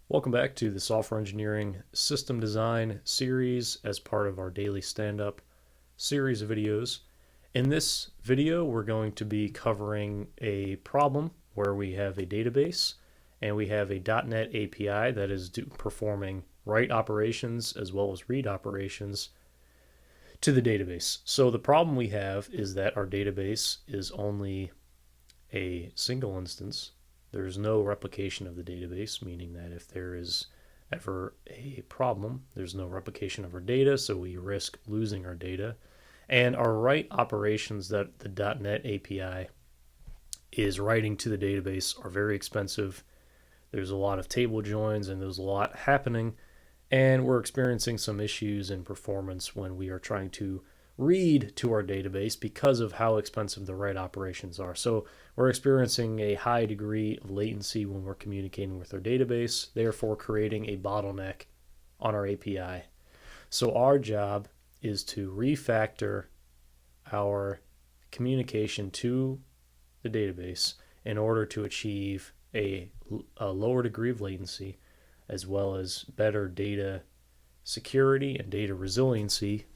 Welcome back to the Software Engineering System Design series as part of our daily stand-up series of videos. In this video, we're going to be covering a problem where we have a database and we have a .NET API that is performing write operations as well as read operations to the database. So the problem we have is that our database is only a single instance. There's no replication of the database, meaning that if there is ever a problem, there's no replication of our data, so we risk losing our data. And our write operations that the .NET API is writing to the database are very expensive. There's a lot of table joins and there's a lot happening, and we're experiencing some issues in performance when we are trying to read to our database because of how expensive the write operations are. So we're experiencing a high degree of latency when we're communicating with our database, therefore creating a bottleneck on our API. So our job is to refactor our communication to the database in order to achieve a lower degree of latency as well as better data security and data resiliency.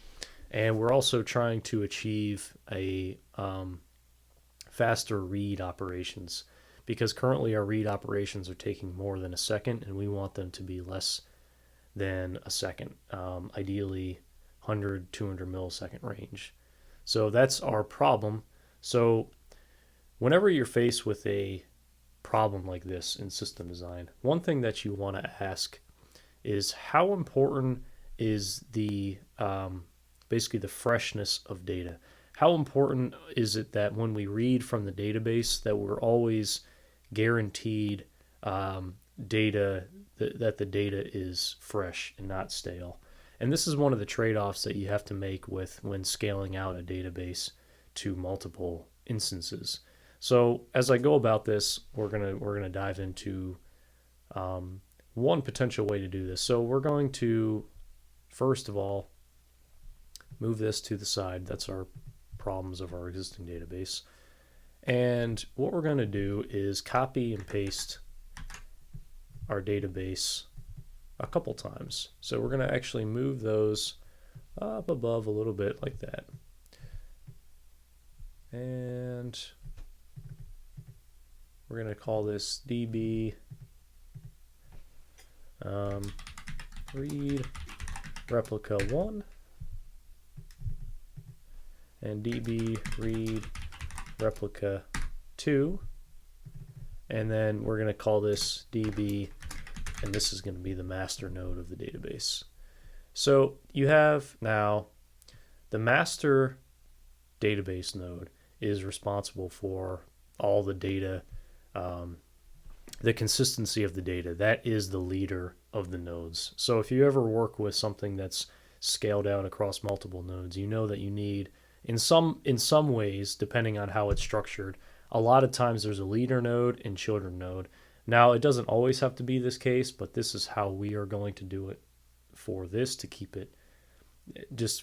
And we're also trying to achieve a faster read operations, because currently our read operations are taking more than a second and we want them to be less than a second, ideally 100, 200 millisecond range. So that's our problem. So whenever you're faced with a problem like this in system design, one thing that you want to ask is how important is the basically the freshness of data. How important is it that when we read from the database that we're always guaranteed data, that the data is fresh and not stale? And this is one of the trade-offs that you have to make with when scaling out a database to multiple instances. So as I go about this, we're gonna dive into one potential way to do this. So we're going to first of all move this to the side. That's our problems of our existing database. And what we're going to do is copy and paste our database a couple times. So we're going to actually move those up above a little bit like that. And we're going to call this DB read replica 1 and DB read replica 2, and then we're going to call this DB, and this is going to be the master node of the database. So you have now the master database node is responsible for all the data, the consistency of the data. That is the leader of the nodes. So if you ever work with something that's scaled out across multiple nodes, you know that you need, in some ways, depending on how it's structured, a lot of times there's a leader node and children node. Now, it doesn't always have to be this case, but this is how we are going to do it for this to keep it. Just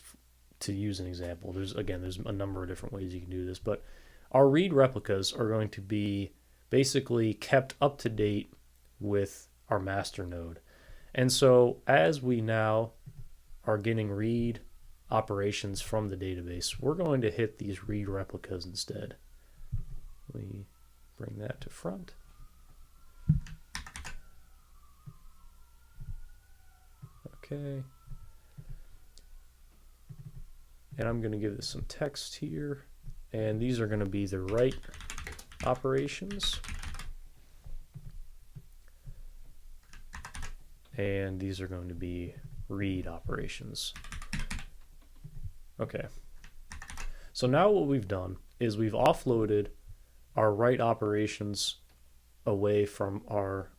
to use an example, there's a number of different ways you can do this, but our read replicas are going to be basically kept up to date with our master node. And so as we now are getting read operations from the database, we're going to hit these read replicas instead. We bring that to front. Okay. And I'm going to give this some text here. And these are going to be the write operations. And these are going to be read operations. Okay. So now what we've done is we've offloaded our write operations away from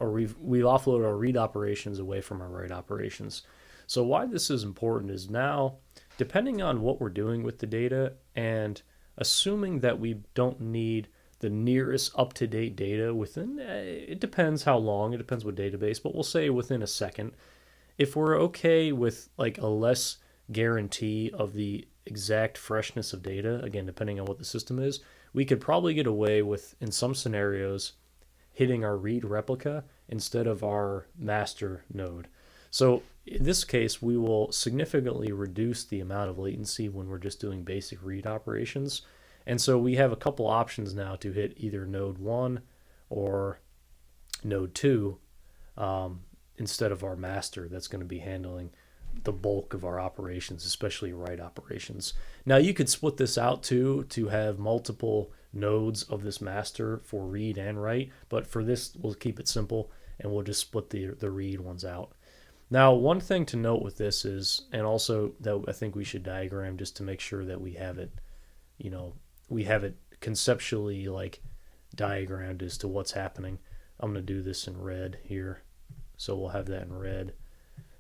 we've offloaded our read operations away from our write operations. So why this is important is now, depending on what we're doing with the data, and assuming that we don't need the nearest up-to-date data within, it depends how long, it depends what database, but we'll say within a second. If we're okay with like a less guarantee of the exact freshness of data, again, depending on what the system is, we could probably get away with, in some scenarios, hitting our read replica instead of our master node. So in this case, we will significantly reduce the amount of latency when we're just doing basic read operations. And so we have a couple options now to hit either node 1 or node 2 instead of our master that's going to be handling the bulk of our operations, especially write operations. Now you could split this out too to have multiple nodes of this master for read and write, but for this we'll keep it simple and we'll just split the read ones out. Now one thing to note with this is, and also that I think we should diagram just to make sure that we have it, we have it conceptually like diagrammed as to what's happening. I'm going to do this in red here, so we'll have that in red.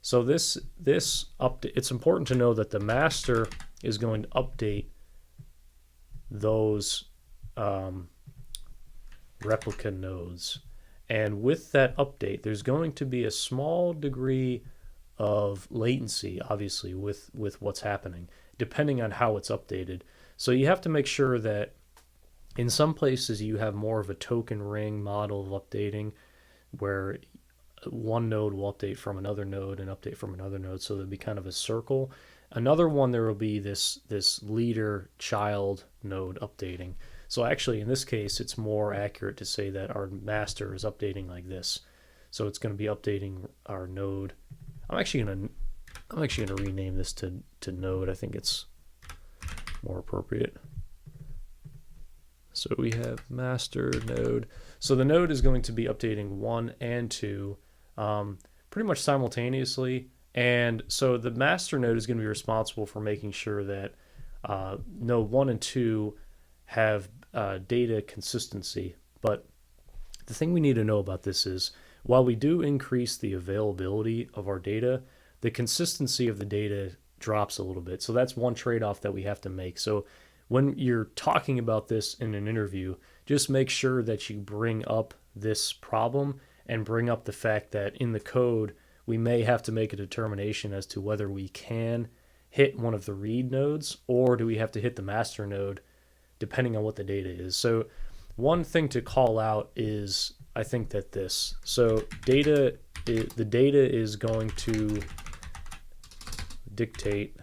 So this update, it's important to know that the master is going to update those replica nodes, and with that update there's going to be a small degree of latency, obviously, with what's happening depending on how it's updated. So you have to make sure that in some places you have more of a token ring model of updating where one node will update from another node and update from another node, so there'll be kind of a circle. Another one, there will be this leader child node updating. So actually in this case it's more accurate to say that our master is updating like this. So it's going to be updating our node. I'm actually going to rename this to node. I think it's more appropriate. So we have master node. So the node is going to be updating 1 and 2 pretty much simultaneously. And so the master node is going to be responsible for making sure that node 1 and 2 have data consistency. But the thing we need to know about this is, while we do increase the availability of our data, the consistency of the data drops a little bit. So that's one trade-off that we have to make. So when you're talking about this in an interview, just make sure that you bring up this problem and bring up the fact that in the code, we may have to make a determination as to whether we can hit one of the read nodes or do we have to hit the master node depending on what the data is. So one thing to call out is, I think that this, so the data is going to dictate,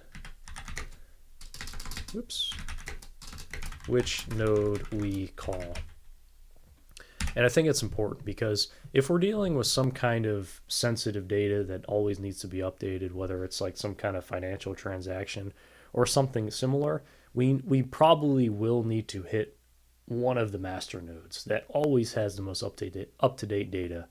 which node we call. And I think it's important because if we're dealing with some kind of sensitive data that always needs to be updated, whether it's like some kind of financial transaction or something similar, we probably will need to hit one of the master nodes that always has the most up-to-date data.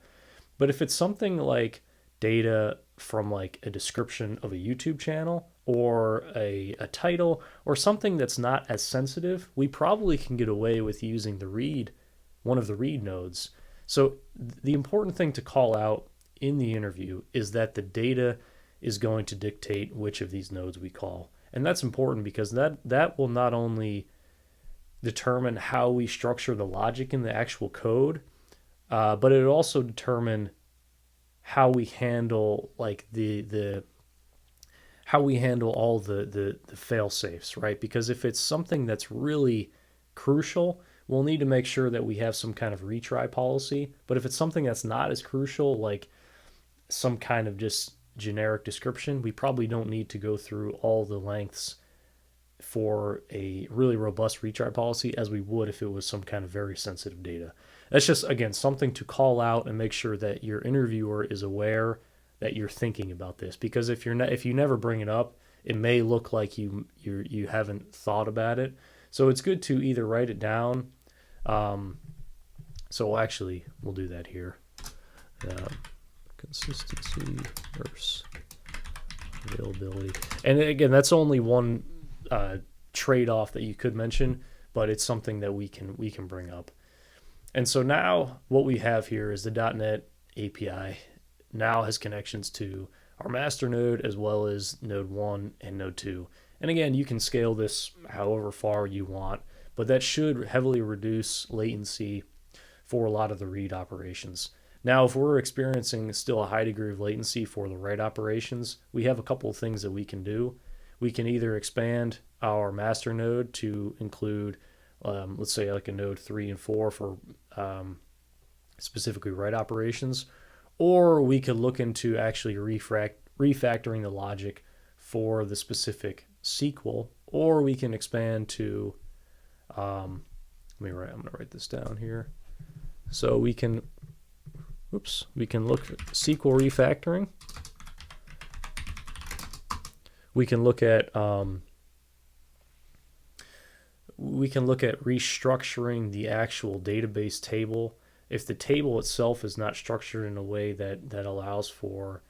But if it's something like data from like a description of a YouTube channel or a title or something that's not as sensitive, we probably can get away with using one of the read nodes. So the important thing to call out in the interview is that the data is going to dictate which of these nodes we call. And that's important because that will not only determine how we structure the logic in the actual code, but it will also determine how we handle like how we handle all the fail safes, right? Because if it's something that's really crucial, we'll need to make sure that we have some kind of retry policy. But if it's something that's not as crucial, like some kind of just generic description, we probably don't need to go through all the lengths for a really robust retry policy as we would if it was some kind of very sensitive data. That's just, again, something to call out and make sure that your interviewer is aware that you're thinking about this. Because if you never bring it up, it may look like you haven't thought about it. So it's good to either write it down. So we'll do that here. Consistency versus availability. And again, that's only one trade-off that you could mention, but it's something that we can bring up. And so now what we have here is the .NET API now has connections to our master node as well as node 1 and node 2. And again, you can scale this however far you want, but that should heavily reduce latency for a lot of the read operations. Now, if we're experiencing still a high degree of latency for the write operations, we have a couple of things that we can do. We can either expand our master node to include, let's say like a node 3 and 4 for specifically write operations, or we could look into actually refactoring the logic for the specific SQL, or we can expand to, I'm going to write this down here. So we can look at SQL refactoring. We can look at restructuring the actual database table. If the table itself is not structured in a way that allows for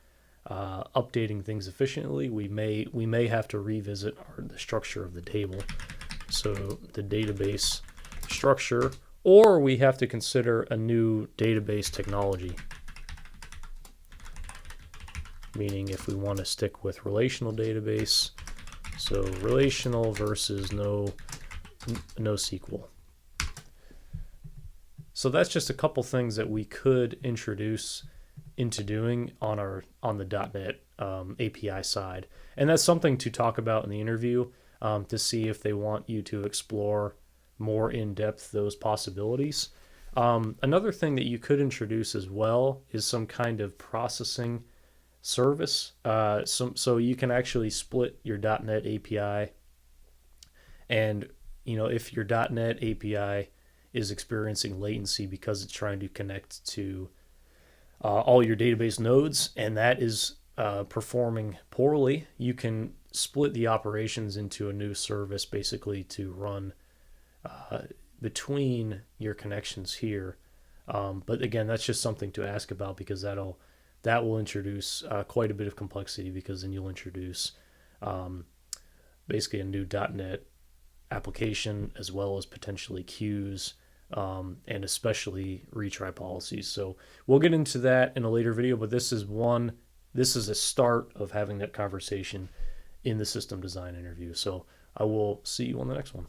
updating things efficiently, we may have to revisit the structure of the table. So the database structure, or we have to consider a new database technology. Meaning if we want to stick with relational database, so relational versus no SQL. So that's just a couple things that we could introduce into doing on the .NET API side, and that's something to talk about in the interview to see if they want you to explore more in depth those possibilities. Another thing that you could introduce as well is some kind of processing service. So you can actually split your .NET API, and if your .NET API is experiencing latency because it's trying to connect to all your database nodes, and that is performing poorly, you can split the operations into a new service basically to run between your connections here. But again, that's just something to ask about, because that will introduce quite a bit of complexity, because then you'll introduce basically a new .NET application, as well as potentially queues, and especially retry policies. So we'll get into that in a later video, but this is a start of having that conversation in the system design interview. So I will see you on the next one.